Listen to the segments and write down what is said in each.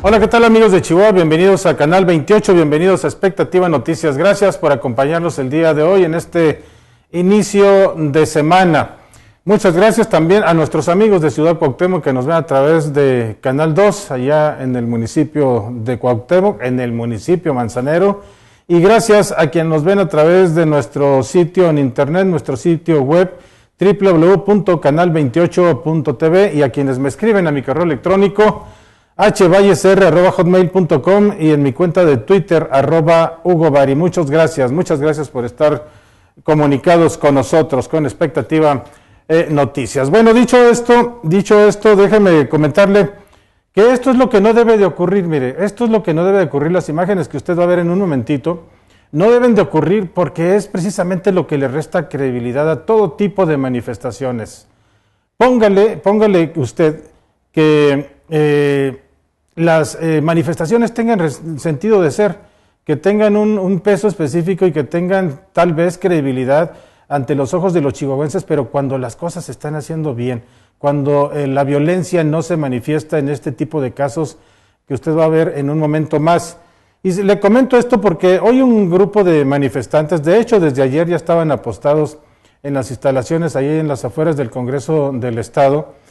Hola, ¿qué tal amigos de Chihuahua? Bienvenidos a Canal 28, bienvenidos a Expectativa Noticias. Gracias por acompañarnos el día de hoy en este inicio de semana. Muchas gracias también a nuestros amigos de Ciudad Cuauhtémoc que nos ven a través de Canal 2, allá en el municipio de Cuauhtémoc, en el municipio manzanero. Y gracias a quienes nos ven a través de nuestro sitio en internet, nuestro sitio web www.canal28.tv y a quienes me escriben a mi correo electrónico hvallesr@hotmail.com y en mi cuenta de Twitter @HugoBari. Muchas gracias por estar comunicados con nosotros, con Expectativa Noticias. Bueno, dicho esto, déjeme comentarle que esto es lo que no debe de ocurrir. Mire, esto es lo que no debe de ocurrir. Las imágenes que usted va a ver en un momentito no deben de ocurrir porque es precisamente lo que le resta credibilidad a todo tipo de manifestaciones. Póngale usted que las manifestaciones tengan sentido de ser, que tengan un peso específico y que tengan tal vez credibilidad ante los ojos de los chihuahuenses, pero cuando las cosas se están haciendo bien, cuando la violencia no se manifiesta en este tipo de casos que usted va a ver en un momento más. Y le comento esto porque hoy un grupo de manifestantes, de hecho desde ayer ya estaban apostados en las instalaciones ahí en las afueras del Congreso del Estado,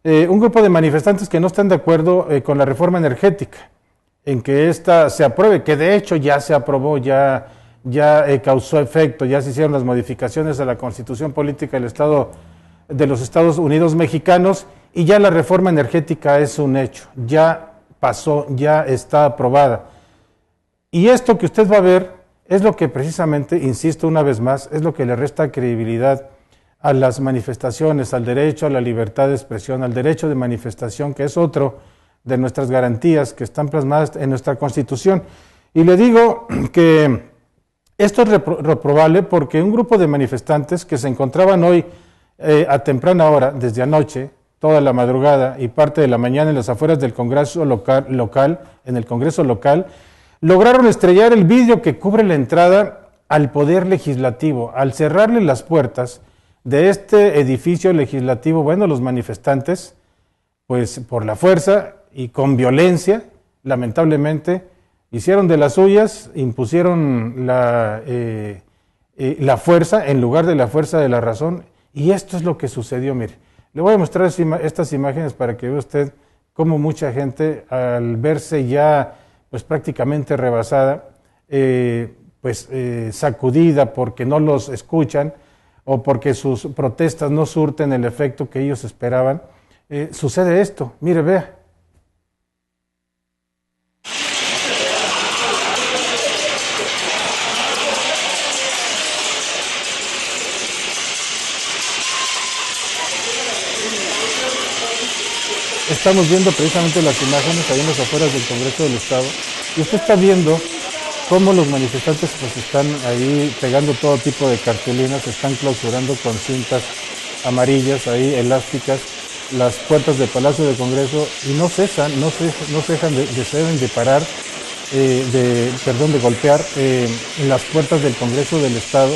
un grupo de manifestantes que no están de acuerdo con la reforma energética, en que ésta se apruebe, que de hecho ya se aprobó, ya causó efecto, ya se hicieron las modificaciones a la Constitución Política del Estado de los Estados Unidos Mexicanos y ya la reforma energética es un hecho, ya pasó, ya está aprobada. Y esto que usted va a ver es lo que precisamente, insisto una vez más, es lo que le resta credibilidad a las manifestaciones, al derecho a la libertad de expresión, al derecho de manifestación, que es otro de nuestras garantías que están plasmadas en nuestra Constitución. Y le digo que esto es reprobable porque un grupo de manifestantes que se encontraban hoy a temprana hora, desde anoche, toda la madrugada y parte de la mañana en las afueras del Congreso local, en el Congreso local, lograron estrellar el vidrio que cubre la entrada al Poder Legislativo. Al cerrarle las puertas de este edificio legislativo, bueno, los manifestantes, pues por la fuerza y con violencia, lamentablemente, hicieron de las suyas, impusieron la fuerza en lugar de la fuerza de la razón, y esto es lo que sucedió. Mire, le voy a mostrar estas imágenes para que vea usted cómo mucha gente, al verse ya pues prácticamente rebasada, sacudida porque no los escuchan, o porque sus protestas no surten el efecto que ellos esperaban, sucede esto. Mire, vea. Estamos viendo precisamente las imágenes ahí en las afueras del Congreso del Estado, y usted está viendo cómo los manifestantes pues están ahí pegando todo tipo de cartulinas, están clausurando con cintas amarillas ahí, elásticas, las puertas del Palacio de Congreso y no cesan, no dejan de parar, de golpear en las puertas del Congreso del Estado,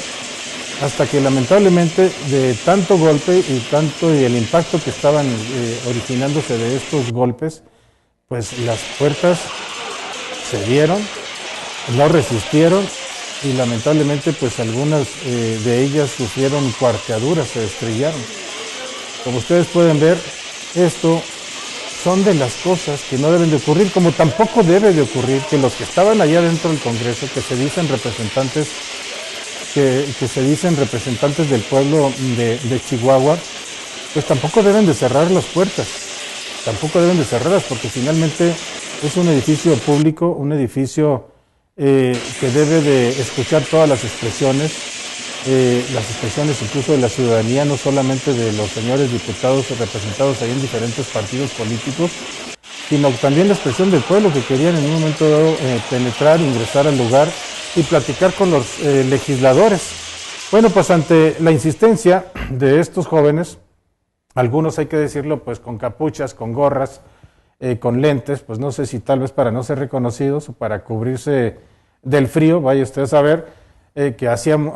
hasta que lamentablemente de tanto golpe y el impacto que estaban originándose de estos golpes, pues las puertas cedieron, no resistieron y lamentablemente pues algunas de ellas sufrieron cuarteaduras, se estrellaron. Como ustedes pueden ver, esto son de las cosas que no deben de ocurrir, como tampoco debe de ocurrir que los que estaban allá dentro del Congreso, que se dicen representantes del pueblo de Chihuahua, pues tampoco deben de cerrar las puertas, tampoco deben de cerrarlas, porque finalmente es un edificio público, un edificio que debe de escuchar todas las expresiones incluso de la ciudadanía, no solamente de los señores diputados representados ahí en diferentes partidos políticos, sino también la expresión del pueblo que querían en un momento dado penetrar, ingresar al lugar y platicar con los legisladores. Bueno, pues ante la insistencia de estos jóvenes, algunos hay que decirlo pues con capuchas, con gorras, con lentes, pues no sé si tal vez para no ser reconocidos o para cubrirse del frío, vaya usted a saber, que hacían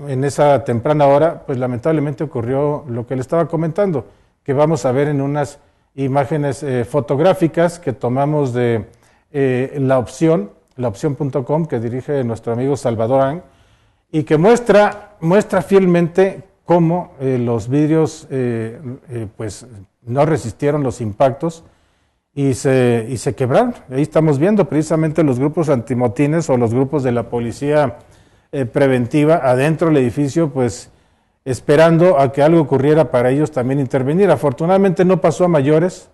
en esa temprana hora, pues lamentablemente ocurrió lo que le estaba comentando, que vamos a ver en unas imágenes fotográficas que tomamos de laopción.com, que dirige nuestro amigo Salvador Ang, y que muestra fielmente cómo los vidrios pues no resistieron los impactos y se quebraron. Ahí estamos viendo precisamente los grupos antimotines o los grupos de la policía preventiva adentro del edificio, pues esperando a que algo ocurriera para ellos también intervenir. Afortunadamente no pasó a mayores,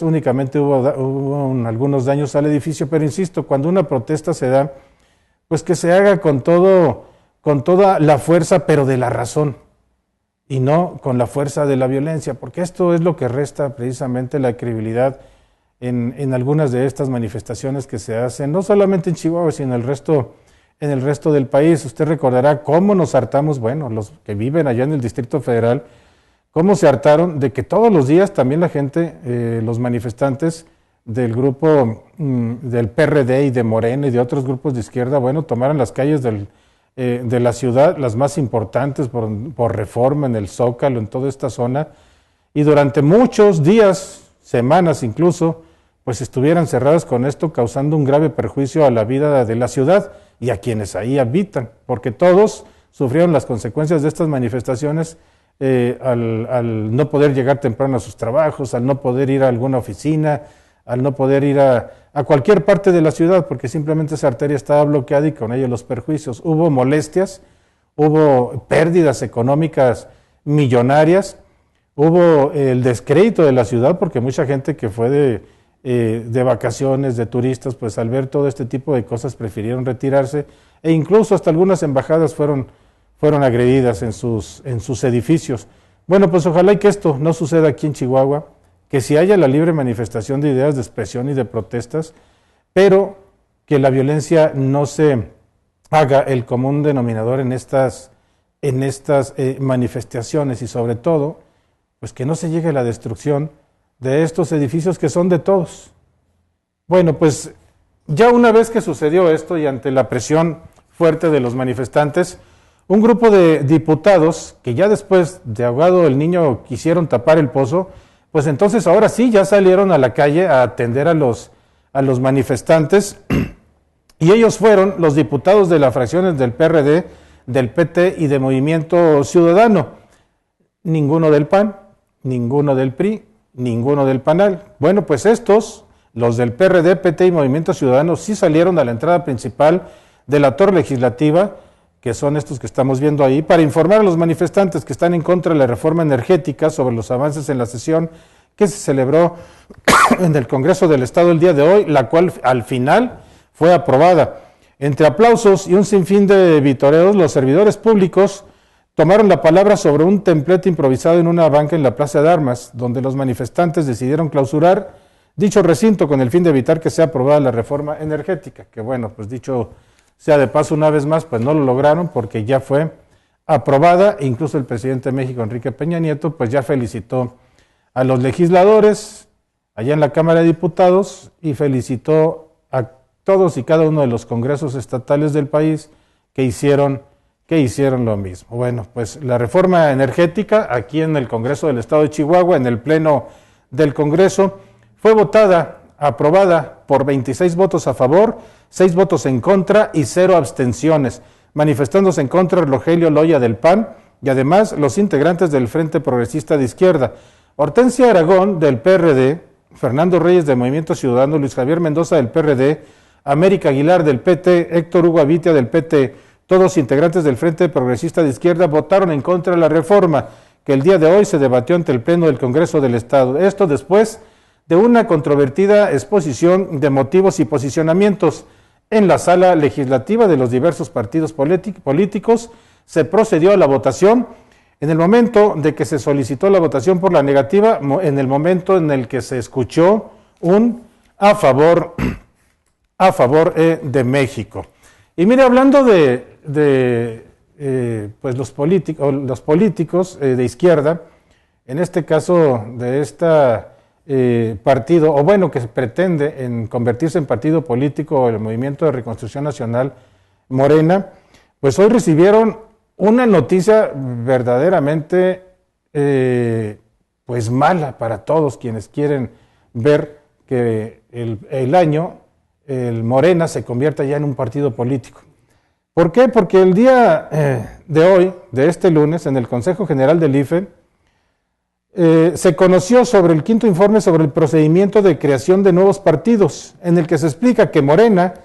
únicamente hubo algunos daños al edificio, pero insisto, cuando una protesta se da, pues que se haga con toda la fuerza, pero de la razón, y no con la fuerza de la violencia, porque esto es lo que resta precisamente la credibilidad en algunas de estas manifestaciones que se hacen, no solamente en Chihuahua, sino en el resto del país. Usted recordará cómo nos hartamos, bueno, los que viven allá en el Distrito Federal, cómo se hartaron de que todos los días también la gente, los manifestantes del grupo del PRD y de Morena y de otros grupos de izquierda, bueno, tomaran las calles de la ciudad, las más importantes por Reforma, en el Zócalo, en toda esta zona, y durante muchos días, semanas incluso, pues estuvieran cerradas con esto, causando un grave perjuicio a la vida de la ciudad y a quienes ahí habitan, porque todos sufrieron las consecuencias de estas manifestaciones al no poder llegar temprano a sus trabajos, al no poder ir a alguna oficina, al no poder ir a cualquier parte de la ciudad, porque simplemente esa arteria estaba bloqueada y con ello los perjuicios. Hubo molestias, hubo pérdidas económicas millonarias, hubo el descrédito de la ciudad, porque mucha gente que fue de vacaciones, de turistas, pues al ver todo este tipo de cosas prefirieron retirarse, e incluso hasta algunas embajadas fueron agredidas en sus edificios. Bueno, pues ojalá y que esto no suceda aquí en Chihuahua, que si haya la libre manifestación de ideas, de expresión y de protestas, pero que la violencia no se haga el común denominador en estas manifestaciones, y sobre todo, pues que no se llegue a la destrucción de estos edificios que son de todos. Bueno, pues ya una vez que sucedió esto y ante la presión fuerte de los manifestantes, un grupo de diputados que ya después de ahogado el niño quisieron tapar el pozo, pues entonces ahora sí ya salieron a la calle a atender a los manifestantes, y ellos fueron los diputados de las fracciones del PRD, del PT y de Movimiento Ciudadano. Ninguno del PAN, ninguno del PRI, ninguno del PANAL. Bueno, pues estos, los del PRD, PT y Movimiento Ciudadano, sí salieron a la entrada principal de la Torre Legislativa, que son estos que estamos viendo ahí, para informar a los manifestantes que están en contra de la reforma energética sobre los avances en la sesión que se celebró en el Congreso del Estado el día de hoy, la cual al final fue aprobada. Entre aplausos y un sinfín de vitoreos, los servidores públicos tomaron la palabra sobre un templete improvisado en una banca en la Plaza de Armas, donde los manifestantes decidieron clausurar dicho recinto con el fin de evitar que sea aprobada la reforma energética, que bueno, pues dicho sea de paso una vez más, pues no lo lograron porque ya fue aprobada. Incluso el presidente de México, Enrique Peña Nieto, pues ya felicitó a los legisladores allá en la Cámara de Diputados y felicitó a todos y cada uno de los congresos estatales del país que hicieron lo mismo. Bueno, pues la reforma energética aquí en el Congreso del Estado de Chihuahua, en el Pleno del Congreso, fue aprobada por 26 votos a favor, 6 votos en contra y 0 abstenciones, manifestándose en contra Rogelio Loya del PAN y además los integrantes del Frente Progresista de Izquierda, Hortensia Aragón del PRD, Fernando Reyes del Movimiento Ciudadano, Luis Javier Mendoza del PRD, América Aguilar del PT, Héctor Hugo Avitia del PT, todos integrantes del Frente Progresista de Izquierda, votaron en contra de la reforma que el día de hoy se debatió ante el Pleno del Congreso del Estado. Esto después de una controvertida exposición de motivos y posicionamientos en la sala legislativa de los diversos partidos políticos. Se procedió a la votación. En el momento de que se solicitó la votación por la negativa, en el momento en el que se escuchó un a favor de México. Y mire, hablando de pues los políticos de izquierda, en este caso de esta partido, o bueno, que se pretende en convertirse en partido político el Movimiento de Reconstrucción Nacional, Morena, pues hoy recibieron una noticia verdaderamente pues pues mala para todos quienes quieren ver que el año, el Morena se convierta ya en un partido político. ¿Por qué? Porque el día de hoy, de este lunes, en el Consejo General del IFE, se conoció sobre el quinto informe sobre el procedimiento de creación de nuevos partidos, en el que se explica que Morena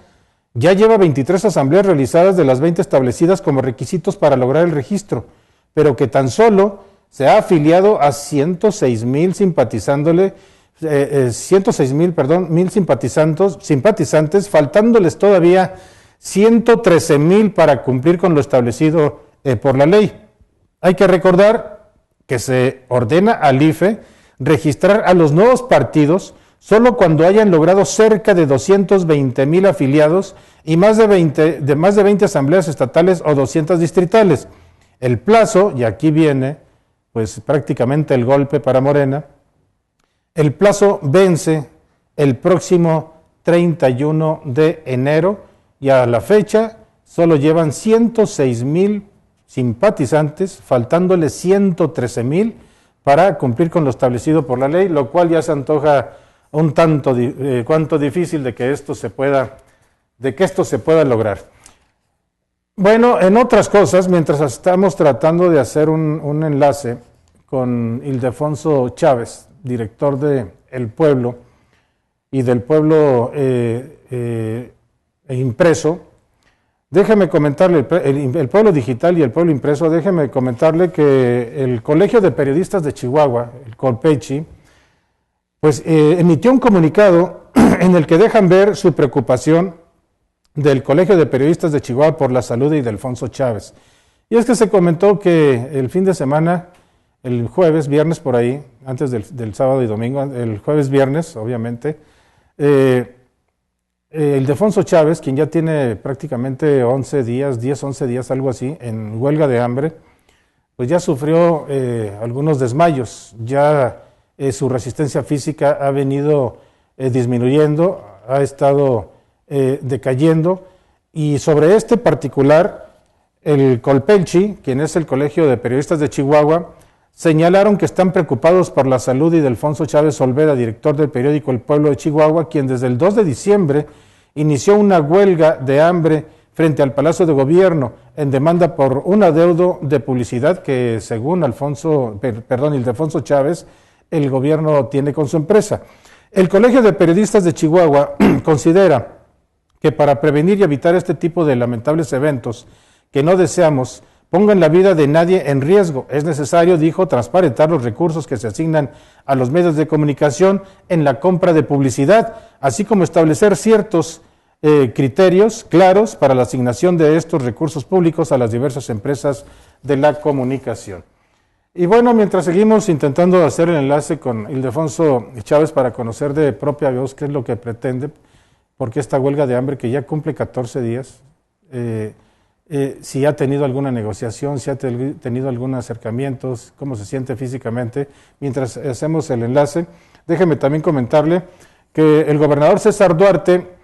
ya lleva 23 asambleas realizadas de las 20 establecidas como requisitos para lograr el registro, pero que tan solo se ha afiliado a 106,000 simpatizantes, faltándoles todavía 113,000 para cumplir con lo establecido por la ley. Hay que recordar que se ordena al IFE registrar a los nuevos partidos solo cuando hayan logrado cerca de 220,000 afiliados y más de 20 asambleas estatales o 200 distritales. El plazo, y aquí viene pues prácticamente el golpe para Morena, el plazo vence el próximo 31 de enero y a la fecha solo llevan 106,000 simpatizantes, faltándole 113,000 para cumplir con lo establecido por la ley, lo cual ya se antoja un tanto cuanto difícil de que esto se pueda lograr. Bueno, en otras cosas, mientras estamos tratando de hacer un enlace con Ildefonso Chávez, director de El Pueblo y del Pueblo impreso, déjeme comentarle, el Pueblo Digital y el Pueblo Impreso, déjeme comentarle que el Colegio de Periodistas de Chihuahua, el Colpechi, pues emitió un comunicado en el que dejan ver su preocupación del Colegio de Periodistas de Chihuahua por la salud de Ildefonso Chávez. Y es que se comentó que el fin de semana, el jueves, viernes por ahí, antes del sábado y domingo, el jueves, viernes, obviamente, Ildefonso Chávez, quien ya tiene prácticamente 11 días, algo así, en huelga de hambre, pues ya sufrió algunos desmayos, ya su resistencia física ha venido disminuyendo, ha estado decayendo, y sobre este particular, el Colpechi, quien es el Colegio de Periodistas de Chihuahua, señalaron que están preocupados por la salud de Ildefonso Chávez Olvera, director del periódico El Pueblo de Chihuahua, quien desde el 2 de diciembre inició una huelga de hambre frente al Palacio de Gobierno en demanda por un adeudo de publicidad que, según Ildefonso Chávez, el gobierno tiene con su empresa. El Colegio de Periodistas de Chihuahua considera que para prevenir y evitar este tipo de lamentables eventos que no deseamos pongan la vida de nadie en riesgo, es necesario, dijo, transparentar los recursos que se asignan a los medios de comunicación en la compra de publicidad, así como establecer ciertos criterios claros para la asignación de estos recursos públicos a las diversas empresas de la comunicación. Y bueno, mientras seguimos intentando hacer el enlace con Ildefonso Chávez para conocer de propia voz qué es lo que pretende, porque esta huelga de hambre que ya cumple 14 días, si ha tenido alguna negociación, si ha tenido algún acercamiento, cómo se siente físicamente. Mientras hacemos el enlace, déjeme también comentarle que el gobernador César Duarte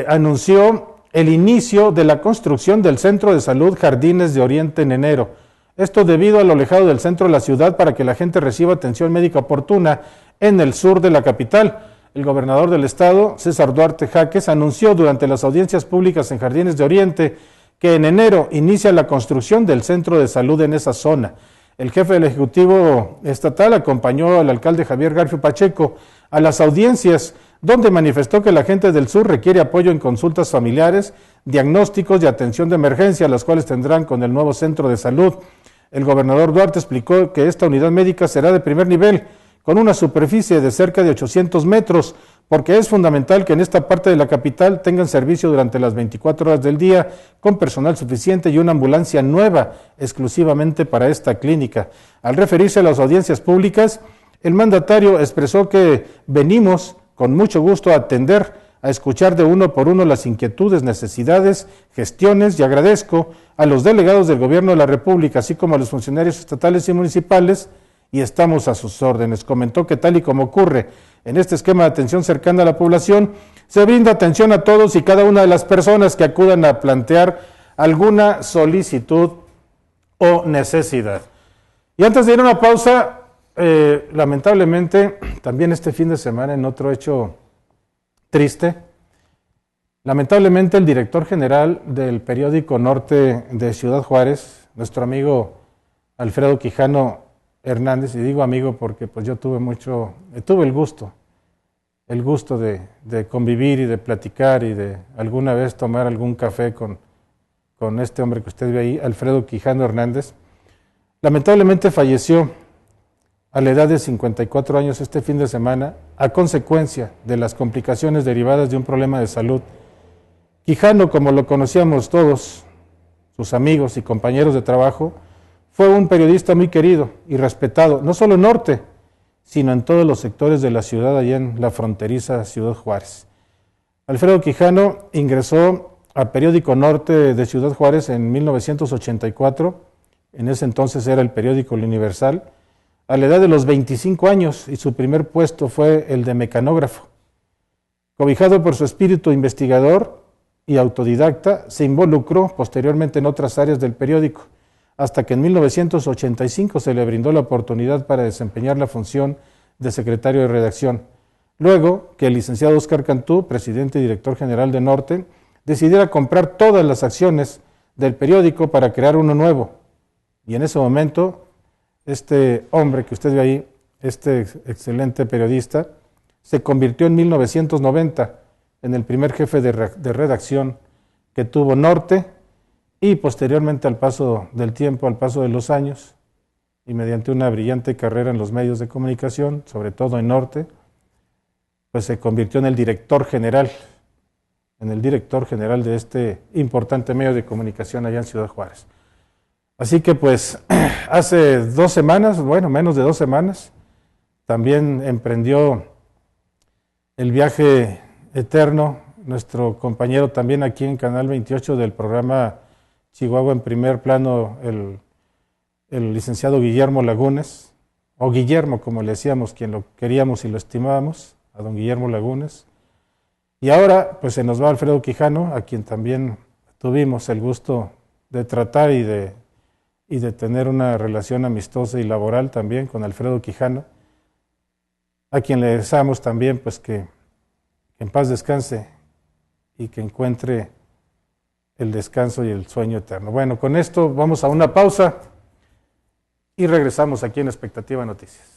anunció el inicio de la construcción del Centro de Salud Jardines de Oriente en enero. Esto debido a lo alejado del centro de la ciudad para que la gente reciba atención médica oportuna en el sur de la capital. El gobernador del estado, César Duarte Jaques, anunció durante las audiencias públicas en Jardines de Oriente que en enero inicia la construcción del centro de salud en esa zona. El jefe del Ejecutivo Estatal acompañó al alcalde Javier Garfio Pacheco a las audiencias, donde manifestó que la gente del sur requiere apoyo en consultas familiares, diagnósticos y atención de emergencia, las cuales tendrán con el nuevo centro de salud. El gobernador Duarte explicó que esta unidad médica será de primer nivel, con una superficie de cerca de 800 metros, porque es fundamental que en esta parte de la capital tengan servicio durante las 24 horas del día, con personal suficiente y una ambulancia nueva exclusivamente para esta clínica. Al referirse a las audiencias públicas, el mandatario expresó que venimos con mucho gusto a atender, a escuchar de uno por uno las inquietudes, necesidades, gestiones, y agradezco a los delegados del Gobierno de la República, así como a los funcionarios estatales y municipales, y estamos a sus órdenes. Comentó que tal y como ocurre en este esquema de atención cercana a la población, se brinda atención a todos y cada una de las personas que acudan a plantear alguna solicitud o necesidad. Y antes de ir a una pausa, lamentablemente, también este fin de semana, en otro hecho triste, lamentablemente el director general del periódico Norte de Ciudad Juárez, nuestro amigo Alfredo Quijano Hernández, y digo amigo porque pues yo tuve el gusto de convivir y de platicar y de alguna vez tomar algún café con este hombre que usted ve ahí, Alfredo Quijano Hernández. Lamentablemente falleció a la edad de 54 años este fin de semana a consecuencia de las complicaciones derivadas de un problema de salud. Quijano, como lo conocíamos todos, sus amigos y compañeros de trabajo, fue un periodista muy querido y respetado, no solo en Norte, sino en todos los sectores de la ciudad, allá en la fronteriza Ciudad Juárez. Alfredo Quijano ingresó al periódico Norte de Ciudad Juárez en 1984, en ese entonces era el periódico El Universal, a la edad de los 25 años, y su primer puesto fue el de mecanógrafo. Cobijado por su espíritu investigador y autodidacta, se involucró posteriormente en otras áreas del periódico, hasta que en 1985 se le brindó la oportunidad para desempeñar la función de secretario de redacción. Luego que el licenciado Óscar Cantú, presidente y director general de Norte, decidiera comprar todas las acciones del periódico para crear uno nuevo. Y en ese momento, este hombre que usted ve ahí, este excelente periodista, se convirtió en 1990 en el primer jefe de redacción que tuvo Norte, y posteriormente al paso del tiempo, al paso de los años, y mediante una brillante carrera en los medios de comunicación, sobre todo en Norte, pues se convirtió en el director general de este importante medio de comunicación allá en Ciudad Juárez. Así que pues hace 2 semanas, bueno, menos de 2 semanas, también emprendió el viaje eterno, nuestro compañero también aquí en Canal 28 del programa Chihuahua en Primer Plano, el licenciado Guillermo Lagunes, o Guillermo como le decíamos, quien lo queríamos y lo estimábamos, a don Guillermo Lagunes. Y ahora pues se nos va Alfredo Quijano, a quien también tuvimos el gusto de tratar y de tener una relación amistosa y laboral también con Alfredo Quijano, a quien le deseamos también pues que en paz descanse y que encuentre el descanso y el sueño eterno. Bueno, con esto vamos a una pausa y regresamos aquí en Expectativa Noticias.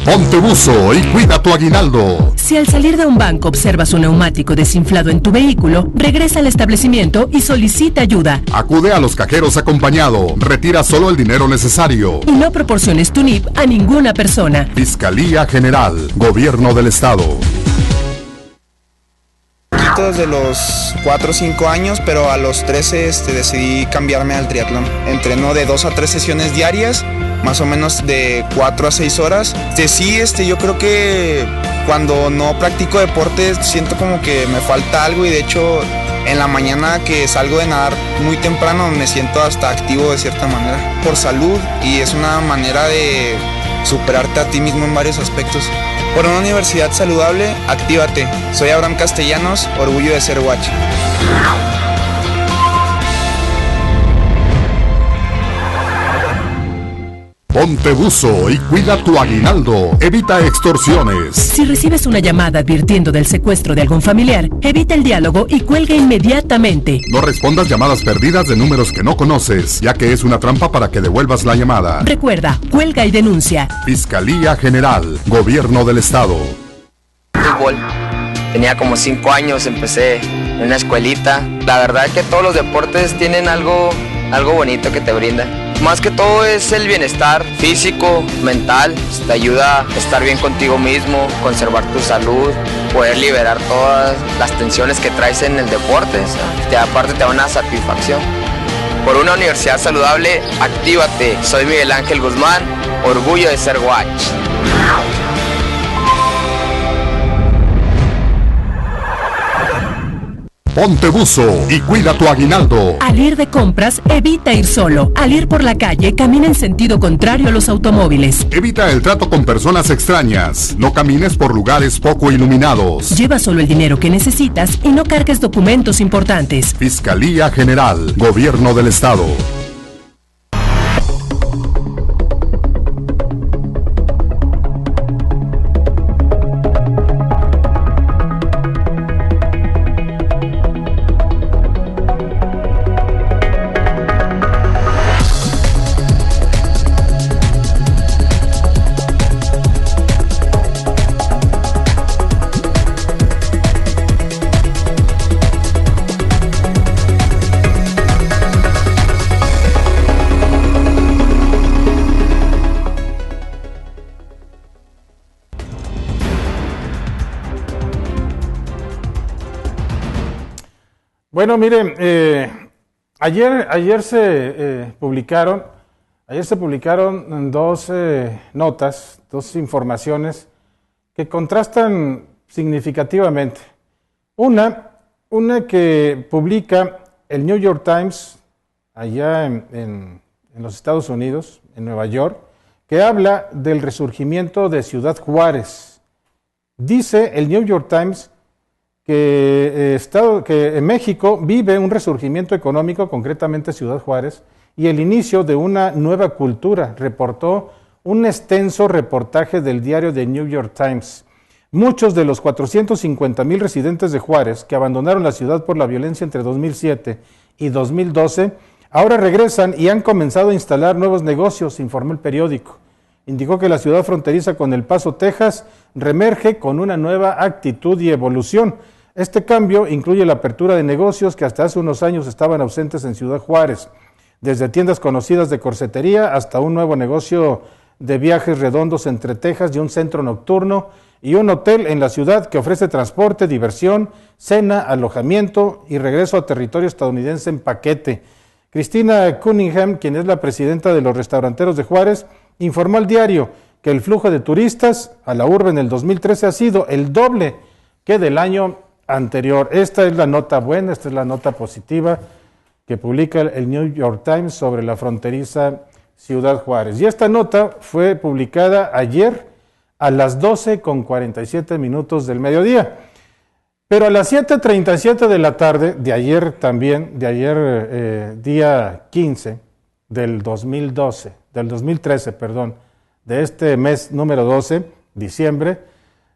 Ponte buzo y cuida tu aguinaldo. Si al salir de un banco observas un neumático desinflado en tu vehículo, regresa al establecimiento y solicita ayuda. Acude a los cajeros acompañado. Retira solo el dinero necesario. Y no proporciones tu NIP a ninguna persona. Fiscalía General, Gobierno del Estado. Desde los 4 o 5 años, pero a los 13 decidí cambiarme al triatlón. Entreno de 2 a 3 sesiones diarias, más o menos de 4 a 6 horas. Sí, yo creo que cuando no practico deporte siento como que me falta algo, y de hecho en la mañana que salgo de nadar muy temprano me siento hasta activo de cierta manera, por salud, y es una manera de superarte a ti mismo en varios aspectos. Por una universidad saludable, actívate. Soy Abraham Castellanos, orgullo de ser guacho. Ponte buzo y cuida tu aguinaldo. Evita extorsiones. Si recibes una llamada advirtiendo del secuestro de algún familiar, evita el diálogo y cuelga inmediatamente. No respondas llamadas perdidas de números que no conoces, ya que es una trampa para que devuelvas la llamada. Recuerda, cuelga y denuncia. Fiscalía General, Gobierno del Estado. Fútbol. Tenía como 5 años, empecé en una escuelita. La verdad es que todos los deportes tienen algo bonito que te brinda. Más que todo es el bienestar físico, mental, te ayuda a estar bien contigo mismo, conservar tu salud, poder liberar todas las tensiones que traes en el deporte, aparte te da una satisfacción. Por una universidad saludable, actívate. Soy Miguel Ángel Guzmán, orgullo de ser guach. Ponte buzo y cuida tu aguinaldo. Al ir de compras, evita ir solo. Al ir por la calle, camina en sentido contrario a los automóviles. Evita el trato con personas extrañas. No camines por lugares poco iluminados. Lleva solo el dinero que necesitas y no cargues documentos importantes. Fiscalía General, Gobierno del Estado. Bueno, miren, ayer se publicaron dos notas, dos informaciones que contrastan significativamente. Una que publica el New York Times allá en los Estados Unidos, en Nueva York, que habla del resurgimiento de Ciudad Juárez. Dice el New York Times que México vive un resurgimiento económico, concretamente Ciudad Juárez, y el inicio de una nueva cultura, reportó un extenso reportaje del diario The New York Times. Muchos de los 450,000 residentes de Juárez que abandonaron la ciudad por la violencia entre 2007 y 2012, ahora regresan y han comenzado a instalar nuevos negocios, informó el periódico. Indicó que la ciudad fronteriza con El Paso, Texas, reemerge con una nueva actitud y evolución. Este cambio incluye la apertura de negocios que hasta hace unos años estaban ausentes en Ciudad Juárez, desde tiendas conocidas de corsetería hasta un nuevo negocio de viajes redondos entre Texas y un centro nocturno y un hotel en la ciudad que ofrece transporte, diversión, cena, alojamiento y regreso a territorio estadounidense en paquete. Cristina Cunningham, quien es la presidenta de los restauranteros de Juárez, informó al diario que el flujo de turistas a la urbe en el 2013 ha sido el doble que del año anterior. Esta es la nota buena, esta es la nota positiva que publica el New York Times sobre la fronteriza Ciudad Juárez. Y esta nota fue publicada ayer a las 12:47 del mediodía. Pero a las 7:37 de la tarde, de ayer día 15 del 2013, de este mes número 12, diciembre,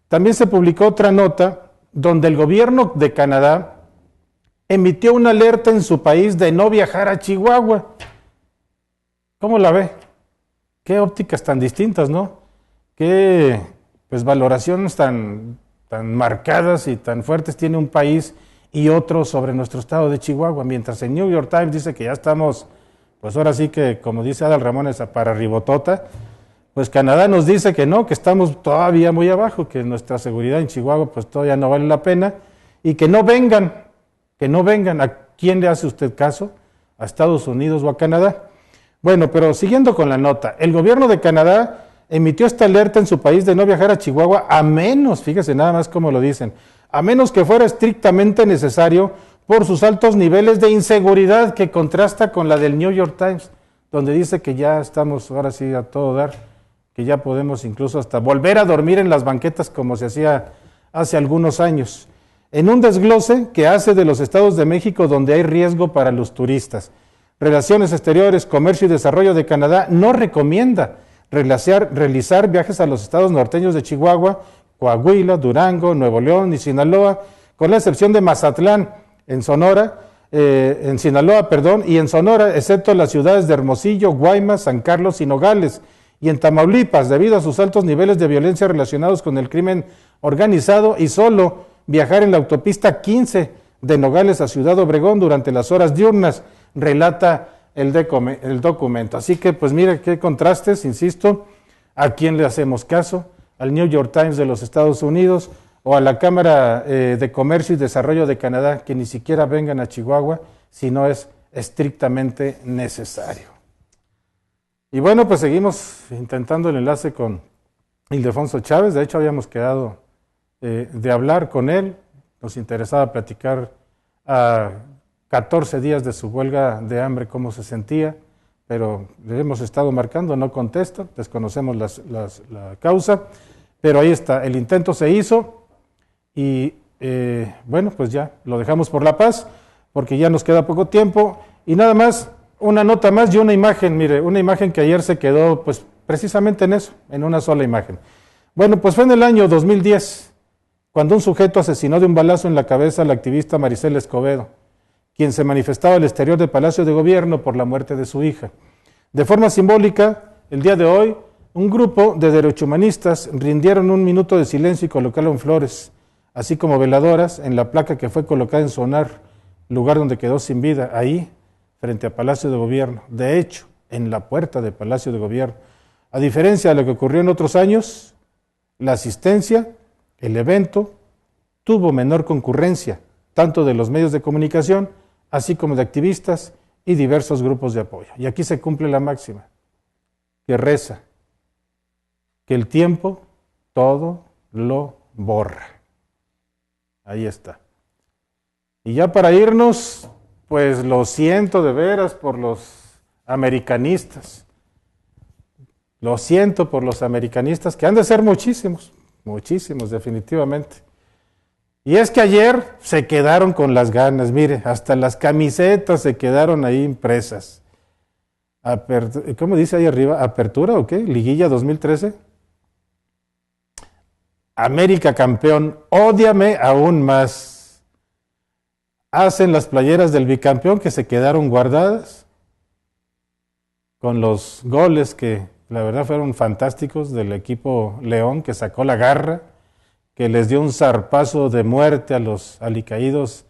también se publicó otra nota donde el gobierno de Canadá emitió una alerta en su país de no viajar a Chihuahua. ¿Cómo la ve? Qué ópticas tan distintas, ¿no? Qué valoraciones tan marcadas y tan fuertes tiene un país y otro sobre nuestro estado de Chihuahua, mientras el New York Times dice que ya estamos, pues ahora sí que, como dice Adal Ramones, para ribotota, pues Canadá nos dice que no, que estamos todavía muy abajo, que nuestra seguridad en Chihuahua pues todavía no vale la pena, y que no vengan. ¿A quién le hace usted caso? ¿A Estados Unidos o a Canadá? Bueno, pero siguiendo con la nota, el gobierno de Canadá emitió esta alerta en su país de no viajar a Chihuahua a menos, fíjese nada más cómo lo dicen, a menos que fuera estrictamente necesario por sus altos niveles de inseguridad, que contrasta con la del New York Times, donde dice que ya estamos ahora sí a todo dar, que ya podemos incluso hasta volver a dormir en las banquetas como se hacía hace algunos años. En un desglose que hace de los estados de México donde hay riesgo para los turistas, Relaciones Exteriores, Comercio y Desarrollo de Canadá no recomienda realizar viajes a los estados norteños de Chihuahua, Coahuila, Durango, Nuevo León y Sinaloa, con la excepción de Mazatlán, en Sinaloa, y en Sonora, excepto las ciudades de Hermosillo, Guaymas, San Carlos y Nogales, y en Tamaulipas, debido a sus altos niveles de violencia relacionados con el crimen organizado, y solo viajar en la autopista 15 de Nogales a Ciudad Obregón durante las horas diurnas, relata el documento. Así que, pues mire qué contrastes, insisto, ¿a quién le hacemos caso? ¿Al New York Times de los Estados Unidos o a la Cámara de Comercio y Desarrollo de Canadá, que ni siquiera vengan a Chihuahua si no es estrictamente necesario? Y bueno, pues seguimos intentando el enlace con Ildefonso Chávez. De hecho, habíamos quedado de hablar con él. Nos interesaba platicar a 14 días de su huelga de hambre cómo se sentía, pero le hemos estado marcando, no contesta, desconocemos la causa, pero ahí está, el intento se hizo y bueno, pues ya lo dejamos por la paz, porque ya nos queda poco tiempo, y nada más, una nota más y una imagen, mire, una imagen que ayer se quedó pues precisamente en eso, en una sola imagen. Bueno, pues fue en el año 2010, cuando un sujeto asesinó de un balazo en la cabeza a la activista Maricela Escobedo, quien se manifestaba al exterior del Palacio de Gobierno por la muerte de su hija. De forma simbólica, el día de hoy, un grupo de derechohumanistas rindieron un minuto de silencio y colocaron flores, así como veladoras en la placa que fue colocada en su honor, lugar donde quedó sin vida, ahí, frente a Palacio de Gobierno. De hecho, en la puerta del Palacio de Gobierno. A diferencia de lo que ocurrió en otros años, la asistencia, el evento, tuvo menor concurrencia, tanto de los medios de comunicación, así como de activistas y diversos grupos de apoyo. Y aquí se cumple la máxima, que reza, que el tiempo todo lo borra. Ahí está. Y ya para irnos, pues lo siento de veras por los americanistas. Lo siento por los americanistas, que han de ser muchísimos, muchísimos definitivamente. Y es que ayer se quedaron con las ganas, mire, hasta las camisetas se quedaron ahí impresas. ¿Cómo dice ahí arriba? ¿Apertura o qué? ¿Liguilla 2013? América campeón, ódiame aún más. Hacen las playeras del bicampeón que se quedaron guardadas con los goles que la verdad fueron fantásticos del equipo León, que sacó la garra, que les dio un zarpazo de muerte a los alicaídos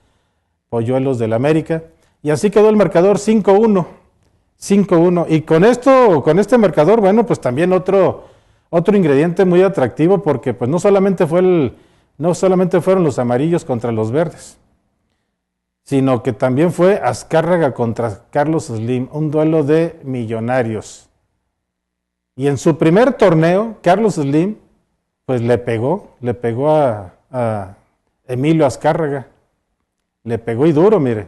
polluelos del América, y así quedó el marcador 5-1, 5-1, y con este marcador, bueno, pues también otro ingrediente muy atractivo, porque pues no solamente fueron los amarillos contra los verdes, sino que también fue Azcárraga contra Carlos Slim, un duelo de millonarios. Y en su primer torneo, Carlos Slim, pues le pegó a Emilio Azcárraga, le pegó y duro, mire,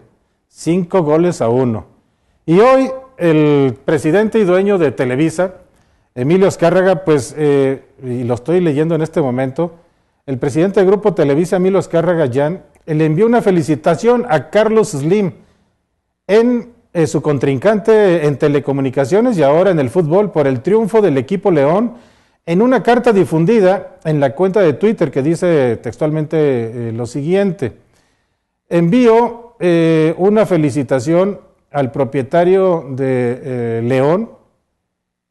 5-1. Y hoy el presidente y dueño de Televisa, Emilio Azcárraga, pues, y lo estoy leyendo en este momento, el presidente del Grupo Televisa, Emilio Azcárraga Jan, le envió una felicitación a Carlos Slim en su contrincante en telecomunicaciones y ahora en el fútbol por el triunfo del equipo León, en una carta difundida en la cuenta de Twitter que dice textualmente lo siguiente: envío una felicitación al propietario de León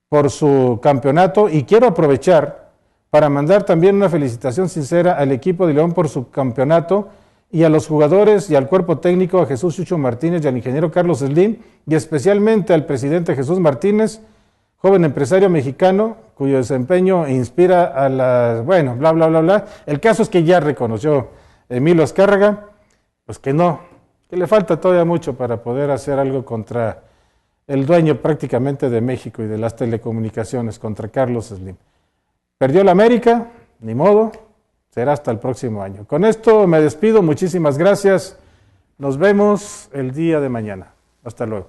por su campeonato y quiero aprovechar para mandar también una felicitación sincera al equipo de León por su campeonato y a los jugadores y al cuerpo técnico, a Jesús Chucho Martínez y al ingeniero Carlos Slim, y especialmente al presidente Jesús Martínez, joven empresario mexicano, cuyo desempeño inspira a las, bueno, bla, bla, bla, bla. El caso es que ya reconoció Emilio Azcárraga, pues que le falta todavía mucho para poder hacer algo contra el dueño prácticamente de México y de las telecomunicaciones, contra Carlos Slim. Perdió la América, ni modo. Será hasta el próximo año. Con esto me despido, muchísimas gracias. Nos vemos el día de mañana. Hasta luego.